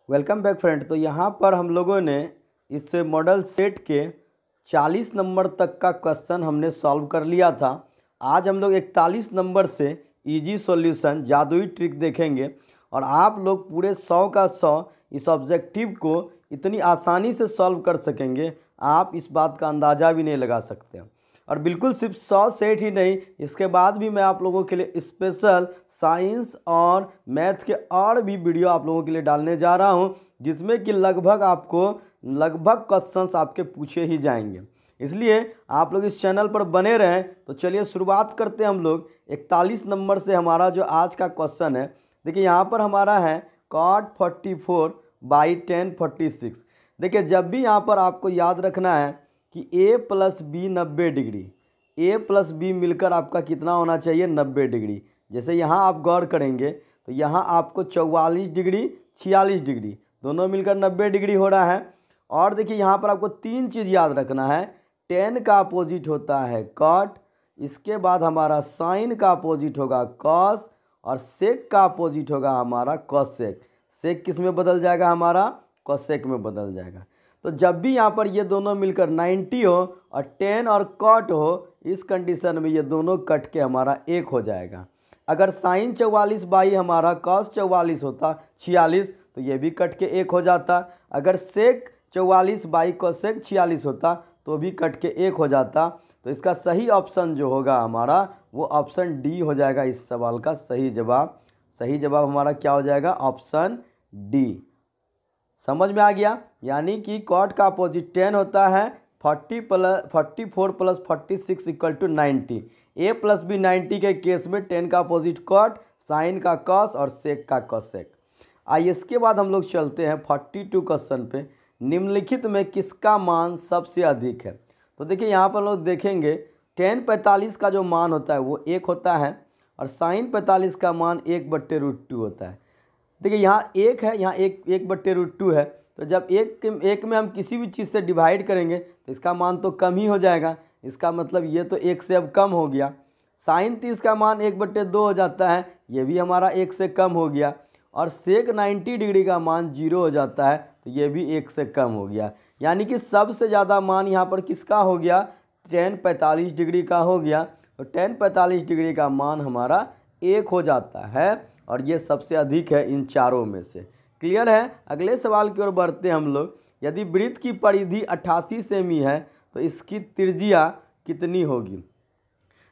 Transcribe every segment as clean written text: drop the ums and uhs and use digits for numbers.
Welcome back friend. तो यहाँ पर हम लोगों ने इस मॉडल सेट के 40 नंबर तक का क्वेश्चन हमने सॉल्व कर लिया था। आज हम लोग 41 नंबर से इजी सॉल्यूशन जादुई ट्रिक देखेंगे और आप लोग पूरे 100 का 100 इस ऑब्जेक्टिव को इतनी आसानी से सॉल्व कर सकेंगे, आप इस बात का अंदाज़ा भी नहीं लगा सकते। और बिल्कुल सिर्फ 100 सेट ही नहीं, इसके बाद भी मैं आप लोगों के लिए स्पेशल साइंस और मैथ के और भी वीडियो आप लोगों के लिए डालने जा रहा हूं, जिसमें कि लगभग क्वेश्चंस आपके पूछे ही जाएंगे। इसलिए आप लोग इस चैनल पर बने रहें। तो चलिए शुरुआत करते हैं हम लोग 41 नंबर से। हमारा जो आज का क्वेश्चन है, देखिए यहाँ पर हमारा है cot 44/tan 46। देखिए जब भी यहाँ पर आपको याद रखना है कि a plus B 90 degree, a plus B मिलकर आपका कितना होना चाहिए 90 डिग्री। जैसे यहाँ आप गौर करेंगे तो यहाँ आपको 44 डिग्री 46 डिग्री दोनों मिलकर 90 डिग्री हो रहा है। और देखिए यहाँ पर आपको तीन चीज़ याद रखना है। tan का अपोजिट होता है cot, इसके बाद हमारा sin का अपोजिट होगा cos और sec का अपोजिट होगा हमारा cosec। sec किस में बदल जाएगा, हमारा cosec में बदल जाएगा। तो जब भी यहाँ पर ये दोनों मिलकर 90 हो और tan और cot हो, इस कंडीशन में ये दोनों कट के हमारा एक हो जाएगा। अगर sin 44 बाई हमारा cos 44 होता 46 तो ये भी कट के एक हो जाता। अगर sec 44 बाई cosec 46 होता तो भी कट के एक हो जाता। तो इसका सही ऑप्शन जो होगा हमारा वो ऑप्शन डी हो जाएगा। इस सवाल का सही जवाब हमारा क्या हो जाएगा, ऑप्शन डी। समझ में आ गया। यानी कि cot का अपोजिट tan होता है 44 plus 46 equal to 90। a plus B 90 के केस में tan का अपोजिट cot, sin का cos और sec का cosec। आइए इसके बाद हम लोग चलते हैं 42 क्वेश्चन पे। निम्नलिखित में किसका मान सबसे अधिक है। तो देखिए यहाँ पर लोग देखेंगे tan 45 का जो मान होता है वो 1 होता है और sin 45 का मान 1/√2 होता है। देखिए यहाँ 1 है, यहाँ 1/√2 है। तो जब एक में हम किसी भी चीज़ से डिवाइड करेंगे तो इसका मान तो कम ही हो जाएगा। इसका मतलब ये तो 1 से अब कम हो गया। sin 30 का मान 1/2 हो जाता है, ये भी हमारा 1 से कम हो गया। और sec 90 डिग्री का मान 0 हो जाता है, तो ये भी 1 से कम हो गया। यानी कि सबसे ज़्यादा मान यहाँ पर किसका हो गया, tan 45 डिग्री का हो गया। तो tan 45 डिग्री का मान हमारा 1 हो जाता है और ये सबसे अधिक है इन चारों में से। क्लियर है। अगले सवाल की ओर बढ़ते हैं हम लोग। यदि वृत्त की परिधि 88 सेमी है तो इसकी त्रिज्या कितनी होगी।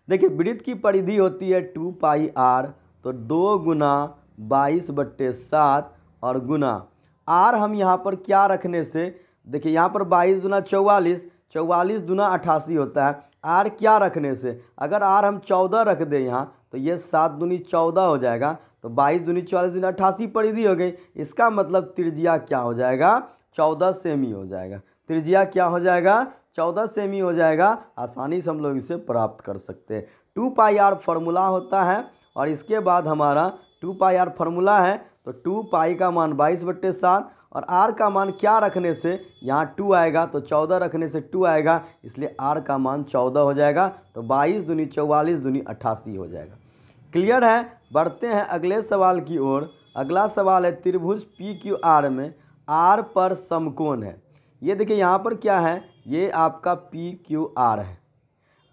देखिए वृत्त की परिधि होती है 2πr, तो 2 गुना 22/7 और गुना r हम यहाँ पर क्या रखने से, देखिए यहाँ पर 22 दूना 44, 44 दूना 88 होता है। r क्या रखने से, अगर r हम 14 रख दें यहाँ तो ये 7 दूनी 14 हो जाएगा। तो 22 दूनी 44 दूनी 88 परिधि हो गई। इसका मतलब त्रिज्या क्या हो जाएगा, 14 सेमी हो जाएगा। त्रिज्या क्या हो जाएगा, 14 सेमी हो जाएगा। आसानी से हम लोग इसे प्राप्त कर सकते हैं। 2πr फार्मूला होता है और इसके बाद हमारा 2πr फार्मूला है। तो 2π का मान 22/7 और r का मान क्या रखने से, यहाँ 2 आएगा तो 14 रखने से 2 आएगा, इसलिए r का मान 14 हो जाएगा। तो 22 दूनी 44 दूनी 88 हो जाएगा। क्लियर है। बढ़ते हैं अगले सवाल की ओर। अगला सवाल है त्रिभुज PQR में r पर समकोण है। ये देखिए यहाँ पर क्या है, ये आपका PQR है।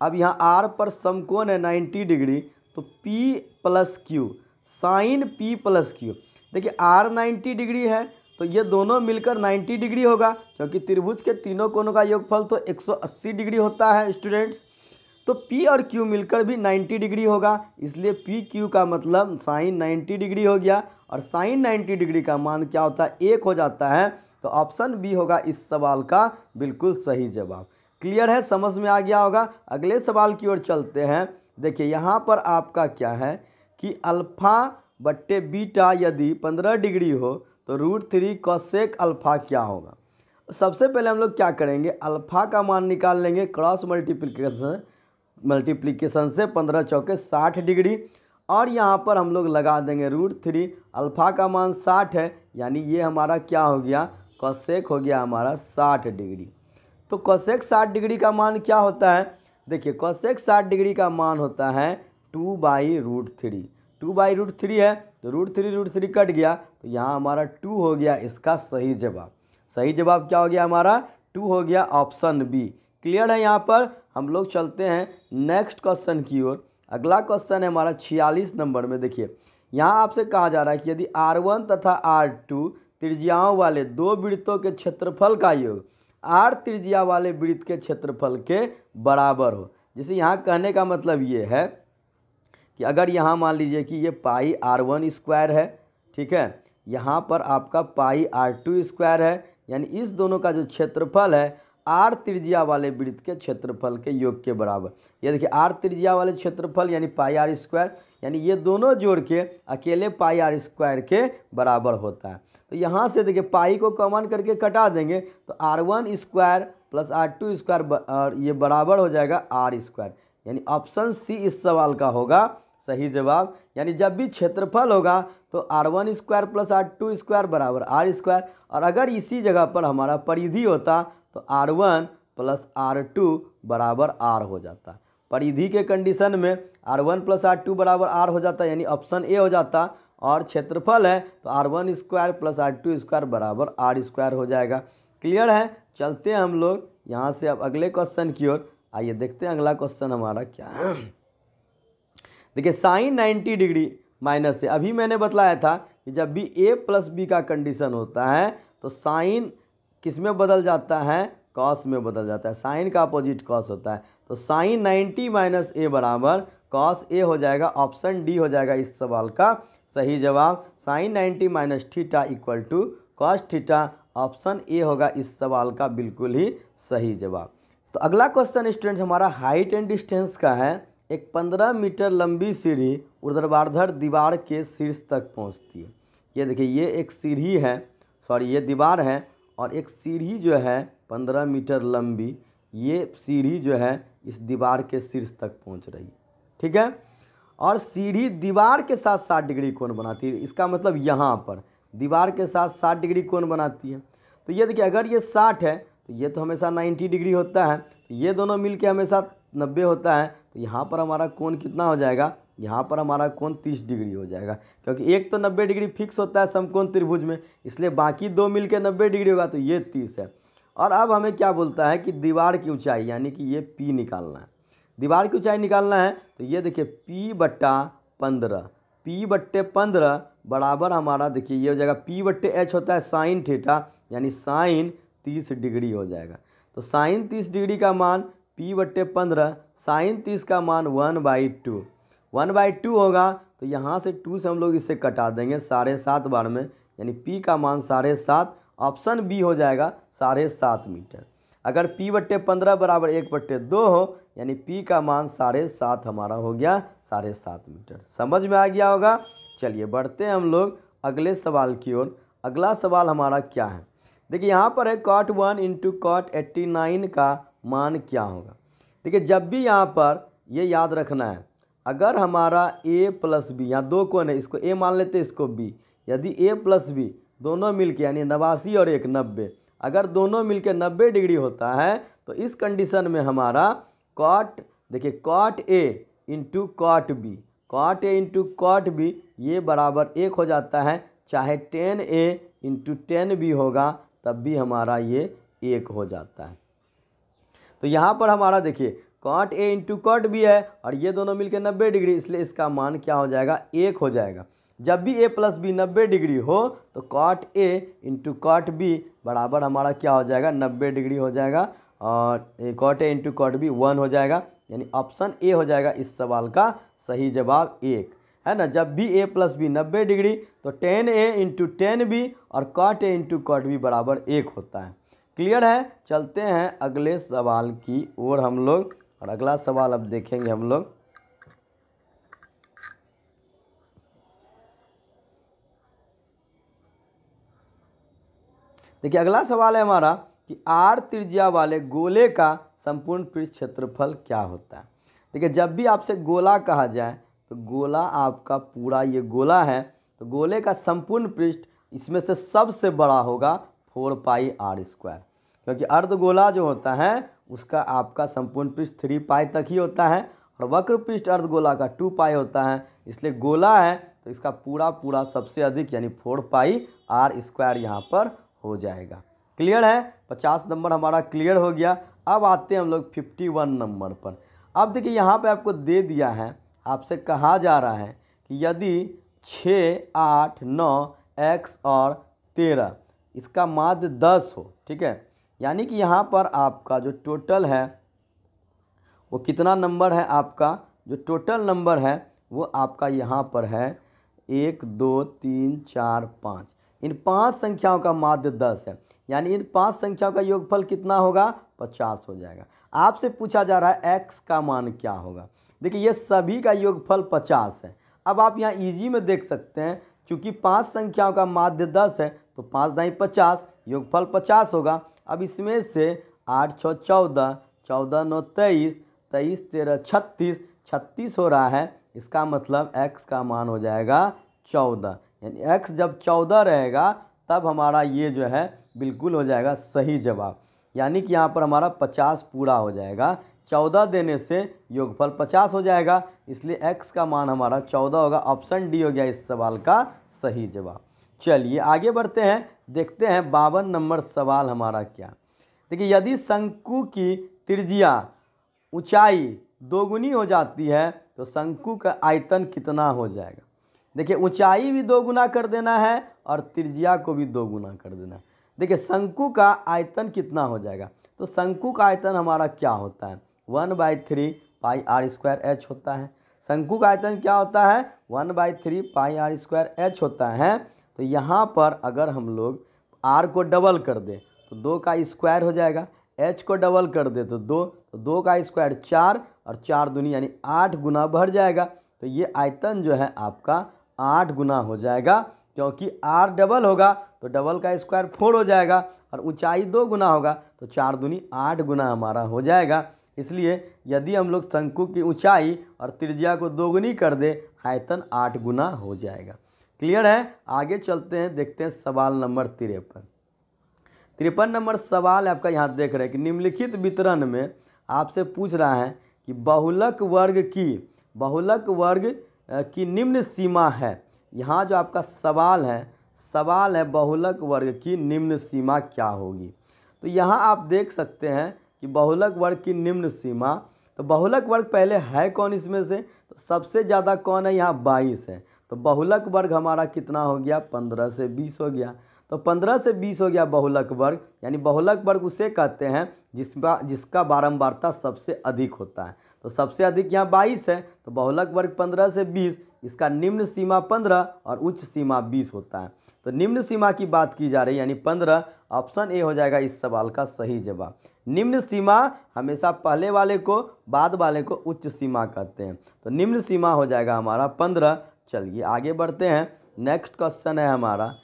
अब यहाँ r पर समकोण है 90 डिग्री, तो P plus Q sine P plus Q। देखिए r 90 डिग्री है तो ये दोनों मिलकर 90 डिग्री होगा, क्योंकि त्रिभुज के तीनों कोणों का योगफल तो 180 डिग्री होता है स्टूडेंट्स। तो P और Q मिलकर भी 90 डिग्री होगा, इसलिए PQ का मतलब साइन 90 डिग्री हो गया। और साइन 90 डिग्री का मान क्या होता है, 1 हो जाता है। तो ऑप्शन बी होगा इस सवाल का बिल्कुल सही जवाब। क्लियर है, समझ में आ गया होगा। अगले सवाल की ओर चलते हैं। देखिए यहाँ पर आपका क्या है कि अल्फ़ा/बीटा यदि 15 डिग्री हो तो √3 cosec अल्फ़ा क्या होगा। सबसे पहले हम लोग क्या करेंगे, अल्फ़ा का मान निकाल लेंगे क्रॉस मल्टीप्लिकेशन से। 15 चौके 60 डिग्री और यहाँ पर हम लोग लगा देंगे √3। अल्फ़ा का मान 60 है, यानी ये हमारा क्या हो गया, cosec हो गया हमारा 60 डिग्री। तो cosec 60 डिग्री का मान क्या होता है, देखिए cosec 60 डिग्री का मान होता है 2/√3। 2/√3 है तो √3 कट गया तो यहाँ हमारा 2 हो गया इसका सही जवाब। सही जवाब क्या हो गया हमारा? 2 हो गया, ऑप्शन बी। क्लियर है? यहाँ पर हम लोग चलते हैं नेक्स्ट क्वेश्चन की ओर। अगला क्वेश्चन है हमारा 46 नंबर में। देखिए यहाँ आपसे कहा जा रहा है कि यदि R1 तथा R2 त्रिज्याओं वाले दो वृत्तों के क्षेत्रफल का योग R त्रिज्या वाले वृत्त के क्षेत्रफल के बराबर हो। जैसे यहाँ कहने का मतलब ये है कि अगर यहाँ मान लीजिए कि ये पाई R1 स्क्वायर है, ठीक है, यहाँ पर आपका पाई R2 स्क्वायर है, यानी इस दोनों का जो क्षेत्रफल है R त्रिज्या वाले वृत्त के क्षेत्रफल के योग के बराबर। ये देखिए R त्रिज्या वाले क्षेत्रफल यानी पाई R स्क्वायर, यानी ये दोनों जोड़ के अकेले पाई R स्क्वायर के बराबर होता है। तो यहाँ से देखिए पाई को कॉमन करके कटा देंगे तो R1 square plus R2 square ये बराबर हो जाएगा R स्क्वायर, यानी ऑप्शन सी इस सवाल का होगा सही जवाब। यानी जब भी क्षेत्रफल होगा तो R1 square plus R2 square बराबर R स्क्वायर, और अगर इसी जगह पर हमारा परिधि होता तो R1 प्लस R2 बराबर R हो जाता। परिधि के कंडीशन में R1 प्लस R2 बराबर R हो जाता, यानी ऑप्शन ए हो जाता। और क्षेत्रफल है तो R1 square plus R2 square बराबर R स्क्वायर हो जाएगा। क्लियर है? चलते हैं हम लोग यहाँ से अब अगले क्वेश्चन की ओर। आइए देखते हैं अगला क्वेश्चन हमारा क्या है। देखिए साइन 90 डिग्री माइनस है। अभी मैंने बताया था कि जब भी a प्लस बी का कंडीशन होता है तो साइन किस में बदल जाता है? कॉस में बदल जाता है। साइन का अपोजिट कॉस होता है, तो साइन 90 माइनस ए बराबर कॉस ए हो जाएगा। ऑप्शन डी हो जाएगा इस सवाल का सही जवाब। Sine 90 minus theta equal to cos theta, option A होगा इस सवाल का बिल्कुल ही सही जवाब। तो अगला क्वेश्चन स्टूडेंट्स हमारा हाइट एंड डिस्टेंस का है। एक 15 मीटर लंबी सीढ़ी ऊर्ध्वाधर दीवार के शीर्ष तक पहुंचती है। ये देखिए ये एक सीढ़ी है, सॉरी ये दीवार है, और एक सीढ़ी जो है 15 मीटर लंबी, ये सीढ़ी जो है इस दीवार के शीर्ष तक पहुंच रही है, ठीक है। और सीढ़ी दीवार के साथ 60 डिग्री कोण बनाती है। इसका मतलब यहाँ पर दीवार के साथ 60 डिग्री कोण बनाती है। तो ये देखिए अगर ये 60 है तो ये तो हमेशा 90 डिग्री होता है, तो ये दोनों मिलके हमेशा 90 होता है। तो यहाँ पर हमारा कोण कितना हो जाएगा? यहाँ पर हमारा कोण 30 डिग्री हो जाएगा, क्योंकि एक तो 90 डिग्री फिक्स होता है समकोण त्रिभुज में, इसलिए बाकी दो मिलके 90 डिग्री होगा, तो ये 30 है। और अब हमें क्या बोलता है कि दीवार की ऊंचाई यानी कि ये P निकालना है। दीवार की ऊंचाई निकालना है तो ये देखिए P/15, P/15 बराबर हमारा देखिए ये हो जाएगा P/H होता है साइन थीटा, यानी साइन 30 डिग्री हो जाएगा। तो साइन 30 डिग्री का मान P/15, साइन 30 का मान 1/2, 1/2 होगा। तो यहाँ से 2 से हम लोग इसे कटा देंगे 7.5 बार में, यानी P का मान 7.5, ऑप्शन बी हो जाएगा 7.5 मीटर। अगर P/15 बराबर 1/2 हो, यानी P का मान 7.5 हमारा हो गया 7.5 मीटर। समझ में आ गया होगा। चलिए बढ़ते हैं हम लोग अगले सवाल की ओर। अगला सवाल हमारा क्या है? देखिए यहाँ पर है cot 1 × cot 89 का मान क्या होगा। देखिए जब भी यहाँ पर ये याद रखना है, अगर हमारा a प्लस बी, यहाँ दो कोण है, इसको a मान लेते हैं, इसको b, यदि a प्लस बी दोनों मिलके यानी 89 और 1 90, अगर दोनों मिलके 90 डिग्री होता है तो इस कंडीशन में हमारा cot, देखिए cot a × cot b, cot a × cot b ये बराबर 1 हो जाता है। चाहे tan a × tan b होगा तब भी हमारा ये 1 हो जाता है। तो यहाँ पर हमारा देखिए cot a × cot b है और ये दोनों मिलके 90 डिग्री, इसलिए इसका मान क्या हो जाएगा? 1 हो जाएगा। जब भी a प्लस बी 90 डिग्री हो तो cot a × cot b बराबर हमारा क्या हो जाएगा? 90 डिग्री हो जाएगा, और cot a × cot b 1 हो जाएगा, यानी ऑप्शन ए हो जाएगा इस सवाल का सही जवाब 1, है ना। जब भी a प्लस बी 90 डिग्री तो tan a × tan b और cot a × cot b बराबर 1 होता है। क्लियर है? चलते हैं अगले सवाल की ओर हम लोग, और अगला सवाल अब देखेंगे हम लोग। देखिए अगला सवाल है हमारा कि R त्रिज्या वाले गोले का संपूर्ण पृष्ठ क्षेत्रफल क्या होता है। देखिए जब भी आपसे गोला कहा जाए तो गोला आपका पूरा ये गोला है, तो गोले का संपूर्ण पृष्ठ इसमें से सबसे बड़ा होगा 4πr², क्योंकि अर्धगोला जो होता है उसका आपका संपूर्ण पृष्ठ 3π तक ही होता है, और वक्र पृष्ठ अर्धगोला का 2π होता है। इसलिए गोला है तो इसका पूरा पूरा सबसे अधिक यानी 4 पाई आर स्क्वायर यहाँ पर हो जाएगा। क्लियर है, 50 नंबर हमारा क्लियर हो गया। अब आते हैं हम लोग 51 नंबर पर। अब देखिए यहाँ पे आपको दे दिया है, आपसे कहा जा रहा है कि यदि 6, 8, 9 x और 13 इसका माध्य 10 हो, ठीक है, यानी कि यहाँ पर आपका जो टोटल है वो कितना नंबर है, आपका जो टोटल नंबर है वो आपका यहाँ पर है 1, 2, 3, 4, 5। इन 5 संख्याओं का माध्य 10 है, यानी इन 5 संख्याओं का योगफल कितना होगा, 50 हो जाएगा। आपसे पूछा जा रहा है x का मान क्या होगा। देखिए ये सभी का योगफल 50 है। अब आप यहाँ इजी में देख सकते हैं, चूँकि 5 संख्याओं का माध्य 10 है तो 5 दाई 50, योगफल 50 होगा। अब इसमें से 8, 6, 14, 14, 9, 23, 23, 13, 36, 36 हो रहा है। इसका मतलब x का मान हो जाएगा 14, यानी x जब 14 रहेगा तब हमारा ये जो है बिल्कुल हो जाएगा सही जवाब, यानी कि यहाँ पर हमारा 50 पूरा हो जाएगा। 14 देने से योगफल 50 हो जाएगा, इसलिए x का मान हमारा 14 होगा। ऑप्शन डी हो गया इस सवाल का सही जवाब। चलिए आगे बढ़ते हैं, देखते हैं 52 नंबर सवाल हमारा क्या। देखिए यदि शंकु की त्रिज्या ऊंचाई दोगुनी हो जाती है तो शंकु का आयतन कितना हो जाएगा। देखिए ऊंचाई भी 2 गुना कर देना है और त्रिज्या को भी 2 गुना कर देना है। देखिए शंकु का आयतन कितना हो जाएगा, तो शंकु का आयतन हमारा क्या होता है, 1/3 पाई आर स्क्वायर एच होता है। शंकु का आयतन क्या होता है, 1/3 पाई आर स्क्वायर एच होता है। तो यहाँ पर अगर हम लोग आर को डबल कर दें तो 2 का स्क्वायर हो जाएगा, एच को डबल कर दे तो 2, तो 2 का स्क्वायर 4 और 4 दूनी यानी 8 गुना बढ़ जाएगा। तो ये आयतन जो है आपका 8 गुना हो जाएगा, क्योंकि आर डबल होगा तो डबल का स्क्वायर 4 हो जाएगा और ऊंचाई 2 गुना होगा तो 4 दूनी 8 गुना हमारा हो जाएगा। इसलिए यदि हम लोग शंकु की ऊंचाई और त्रिज्या को 2 गुनी कर दे, आयतन 8 गुना हो जाएगा। क्लियर है, आगे चलते हैं, देखते हैं सवाल नंबर 53। 53 नंबर सवाल आपका यहाँ देख रहे हैं कि निम्नलिखित वितरण में आपसे पूछ रहा है कि बहुलक वर्ग की निम्न सीमा है। यहाँ जो आपका सवाल है बहुलक वर्ग की निम्न सीमा क्या होगी। तो यहाँ आप देख सकते हैं कि बहुलक वर्ग की निम्न सीमा, तो बहुलक वर्ग पहले है कौन इसमें से, तो सबसे ज़्यादा कौन है, यहाँ 22 है। तो बहुलक वर्ग हमारा कितना हो गया, 15 से 20 हो गया। तो 15 से 20 हो गया बहुलक वर्ग, यानी बहुलक वर्ग उसे कहते हैं जिसका बारंबारता सबसे अधिक होता है। तो सबसे अधिक यहाँ 22 है, तो बहुलक वर्ग 15 से 20, इसका निम्न सीमा 15 और उच्च सीमा 20 होता है। तो निम्न सीमा की बात की जा रही है, यानी 15, ऑप्शन ए हो जाएगा इस सवाल का सही जवाब। निम्न सीमा हमेशा पहले वाले को बाद वाले को उच्च सीमा कहते हैं, तो निम्न सीमा हो जाएगा हमारा 15। चलिए आगे बढ़ते हैं, नेक्स्ट क्वेश्चन है हमारा,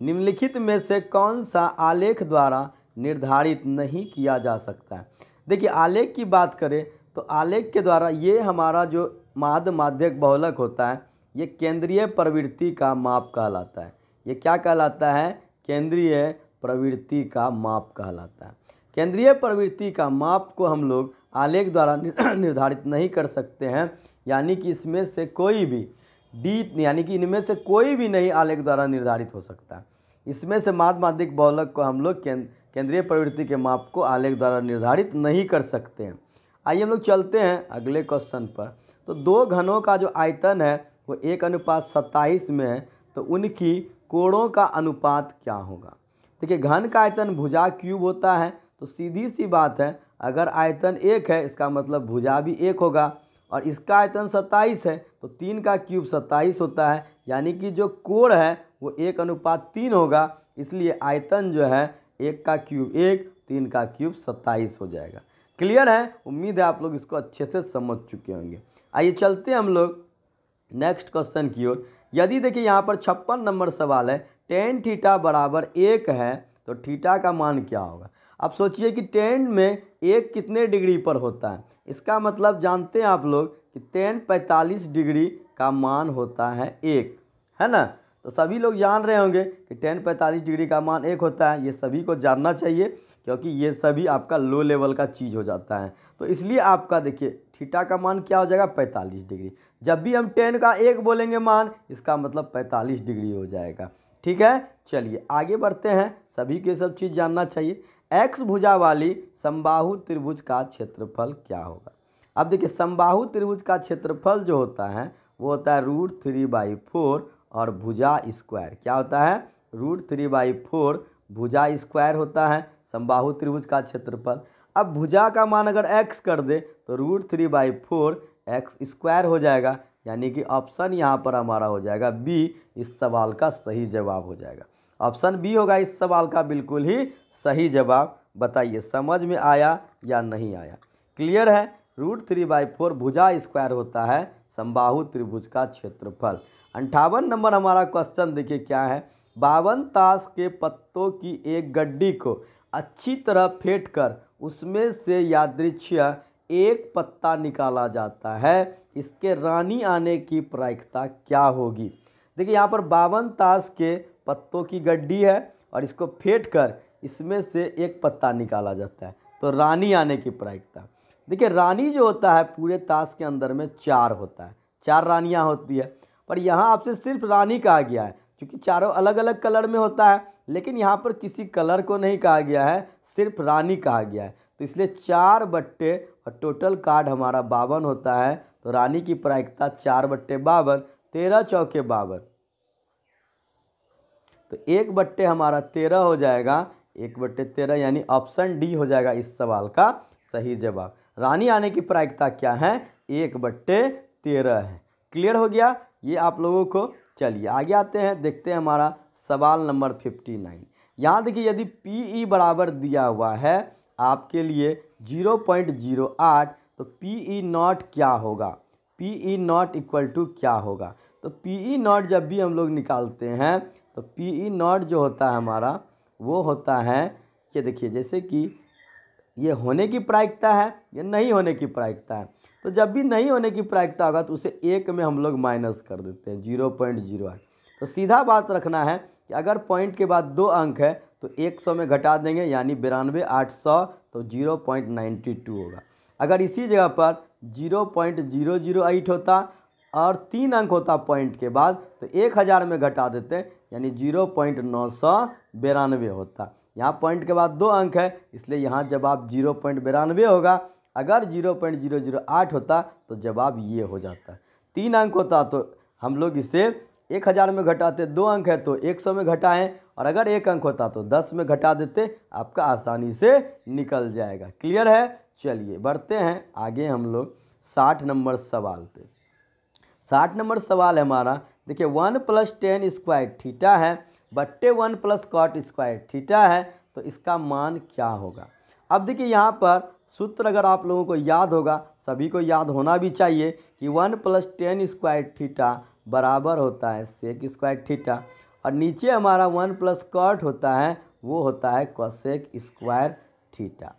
निम्नलिखित में से कौन सा आलेख द्वारा निर्धारित नहीं किया जा सकता है। देखिए आलेख की बात करें तो आलेख के द्वारा ये हमारा जो माध्यक बहुलक होता है ये केंद्रीय प्रवृत्ति का माप कहलाता है। ये क्या कहलाता है, केंद्रीय प्रवृत्ति का माप कहलाता है। केंद्रीय प्रवृत्ति का माप को हम लोग आलेख द्वारा निर्धारित नहीं कर सकते हैं, यानी कि इसमें से कोई भी यानी कि इनमें से कोई भी नहीं आलेख द्वारा निर्धारित हो सकता है। इसमें से माध्यक बहुलक को हम लोग केंद्रीय प्रवृत्ति के माप को आलेख द्वारा निर्धारित नहीं कर सकते हैं। आइए हम लोग चलते हैं अगले क्वेश्चन पर। तो 2 घनों का जो आयतन है वो 1:27 में है, तो उनकी कोणों का अनुपात क्या होगा। देखिए घन का आयतन भुजा क्यूब होता है, तो सीधी सी बात है, अगर आयतन 1 है इसका मतलब भुजा भी 1 होगा, और इसका आयतन 27 है तो 3 का क्यूब 27 होता है, यानी कि जो कोण है वो 1:3 होगा। इसलिए आयतन जो है 1 का क्यूब 1, 3 का क्यूब 27 हो जाएगा। क्लियर है, उम्मीद है आप लोग इसको अच्छे से समझ चुके होंगे। आइए चलते हैं हम लोग नेक्स्ट क्वेश्चन की ओर। यदि देखिए यहाँ पर 56 नंबर सवाल है, tan थीटा बराबर 1 है तो थीटा का मान क्या होगा। अब सोचिए कि tan में 1 कितने डिग्री पर होता है, इसका मतलब जानते हैं आप लोग कि tan 45 डिग्री का मान होता है 1, है ना। तो सभी लोग जान रहे होंगे कि tan 45 डिग्री का मान 1 होता है, ये सभी को जानना चाहिए क्योंकि ये सभी आपका लो लेवल का चीज़ हो जाता है। तो इसलिए आपका देखिए थीटा का मान क्या हो जाएगा, 45 डिग्री। जब भी हम 10 का 1 बोलेंगे मान, इसका मतलब 45 डिग्री हो जाएगा। ठीक है, चलिए आगे बढ़ते हैं, सभी के सब चीज़ जानना चाहिए। एक्स भुजा वाली समबाहु त्रिभुज का क्षेत्रफल क्या होगा। अब देखिए समबाहु त्रिभुज का क्षेत्रफल जो होता है वो होता है √3/4 और भुजा स्क्वायर। क्या होता है, √3/4 भुजा स्क्वायर होता है समबाहु त्रिभुज का क्षेत्रफल। अब भुजा का मान अगर x कर दे तो √3/4 एक्स स्क्वायर हो जाएगा, यानी कि ऑप्शन यहाँ पर हमारा हो जाएगा बी, इस सवाल का सही जवाब हो जाएगा। ऑप्शन बी होगा इस सवाल का बिल्कुल ही सही जवाब। बताइए समझ में आया या नहीं आया। क्लियर है, √3/4 भुजा स्क्वायर होता है समबाहु त्रिभुज का क्षेत्रफल। 58 नंबर हमारा क्वेश्चन देखिए क्या है। 52 ताश के पत्तों की एक गड्डी को अच्छी तरह फेंट कर उसमें से यादृच्छिक एक पत्ता निकाला जाता है, इसके रानी आने की प्रायिकता क्या होगी। देखिए यहाँ पर 52 ताश के पत्तों की गड्डी है और इसको फेंट कर इसमें से एक पत्ता निकाला जाता है, तो रानी आने की प्रायिकता। देखिए रानी जो होता है पूरे ताश के अंदर में 4 होता है, 4 रानियाँ होती है, पर यहाँ आपसे सिर्फ रानी कहा गया है क्योंकि चारों अलग अलग कलर में होता है, लेकिन यहाँ पर किसी कलर को नहीं कहा गया है, सिर्फ रानी कहा गया है, तो इसलिए 4 बट्टे और टोटल कार्ड हमारा 52 होता है, तो रानी की प्रायिकता 4/52, 13 चौके 52, तो 1/13 हमारा 13 हो जाएगा, 1/13 यानी ऑप्शन डी हो जाएगा इस सवाल का सही जवाब। रानी आने की प्रायिकता क्या है, 1/13 है। क्लियर हो गया ये आप लोगों को। चलिए आगे आते हैं, देखते हैं हमारा सवाल नंबर 59। यहाँ देखिए यदि PE बराबर दिया हुआ है आपके लिए 0.08, तो PE नॉट क्या होगा, PE नॉट इक्वल टू क्या होगा। तो PE नॉट जब भी हम लोग निकालते हैं तो PE नॉट जो होता है हमारा वो होता है कि देखिए जैसे कि ये होने की प्रायिकता है, ये नहीं होने की प्रायिकता है, तो जब भी नहीं होने की प्रायिकता होगा तो उसे 1 में हम लोग माइनस कर देते हैं 0.08। तो सीधा बात रखना है कि अगर पॉइंट के बाद 2 अंक है तो 100 में घटा देंगे, यानी 92,800, तो 0.92 होगा। अगर इसी जगह पर 0.008 होता और 3 अंक होता पॉइंट के बाद तो 1000 में घटा देते, यानी 0.992 होता। यहाँ पॉइंट के बाद 2 अंक है, इसलिए यहाँ जवाब 0.92 होगा। अगर 0.008 होता तो जवाब ये हो जाता। 3 अंक होता तो हम लोग इसे 1000 में घटाते, 2 अंक है तो 100 में घटाएं, और अगर 1 अंक होता तो 10 में घटा देते, आपका आसानी से निकल जाएगा। क्लियर है, चलिए बढ़ते हैं आगे हम लोग 60 नंबर सवाल पे। 60 नंबर सवाल है हमारा, देखिए 1 + tan स्क्वायर थीटा है बट्टे 1 + cot स्क्वायर थीटा है, तो इसका मान क्या होगा। अब देखिए यहाँ पर सूत्र अगर आप लोगों को याद होगा, सभी को याद होना भी चाहिए कि 1 + tan स्क्वायर थीटा बराबर होता है sec स्क्वायर थीटा, और नीचे हमारा 1 + cot होता है, वो होता है cosec स्क्वायर थीटा।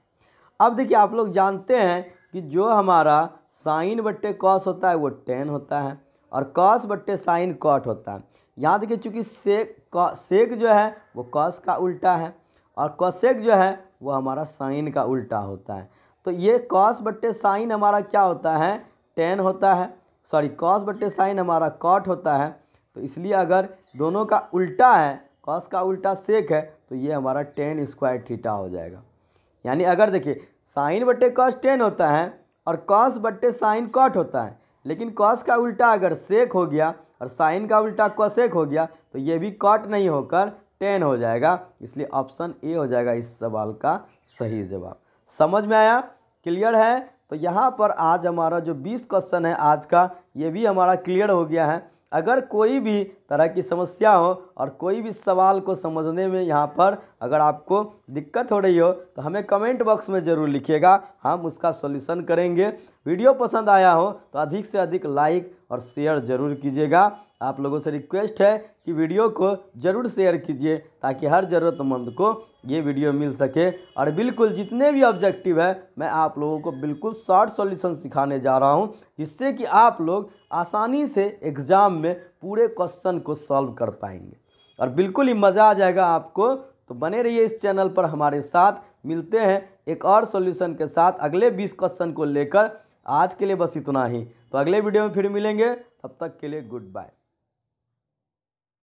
अब देखिए आप लोग जानते हैं कि जो हमारा साइन बट्टे कॉस होता है वो tan होता है, और कॉस बट्टे साइन कॉट होता है। यहाँ देखिए चूँकि सेक जो है वो कॉस का उल्टा है, और कोसेक जो है वो हमारा साइन का उल्टा होता है, तो ये कॉस बट्टे साइन हमारा क्या होता है, tan होता है, सॉरी कॉस बट्टे साइन हमारा कॉट होता है। तो इसलिए अगर दोनों का उल्टा है, कॉस का उल्टा सेक है, तो ये हमारा tan स्क्वायर थीटा हो जाएगा। यानी अगर देखिए साइन बट्टे कॉस tan होता है और कॉस बट्टे साइन कॉट होता है, लेकिन कॉस का उल्टा अगर सेक हो गया और साइन का उल्टा कोसेक हो गया तो ये भी कॉट नहीं होकर tan हो जाएगा, इसलिए ऑप्शन ए हो जाएगा इस सवाल का सही जवाब। समझ में आया, क्लियर है। तो यहाँ पर आज हमारा जो 20 क्वेश्चन है आज का, ये भी हमारा क्लियर हो गया है। अगर कोई भी तरह की समस्या हो और कोई भी सवाल को समझने में यहाँ पर अगर आपको दिक्कत हो रही हो तो हमें कमेंट बॉक्स में ज़रूर लिखिएगा, हम उसका सॉल्यूशन करेंगे। वीडियो पसंद आया हो तो अधिक से अधिक लाइक और शेयर ज़रूर कीजिएगा। आप लोगों से रिक्वेस्ट है कि वीडियो को ज़रूर शेयर कीजिए ताकि हर ज़रूरतमंद को ये वीडियो मिल सके। और बिल्कुल जितने भी ऑब्जेक्टिव है मैं आप लोगों को बिल्कुल शॉर्ट सॉल्यूशन सिखाने जा रहा हूँ, जिससे कि आप लोग आसानी से एग्ज़ाम में पूरे क्वेश्चन को सॉल्व कर पाएंगे और बिल्कुल ही मज़ा आ जाएगा आपको। तो बने रहिए इस चैनल पर हमारे साथ। मिलते हैं एक और सॉल्यूशन के साथ अगले 20 क्वेश्चन को लेकर। आज के लिए बस इतना ही। तो अगले वीडियो में फिर मिलेंगे, तब तक के लिए गुड बाय।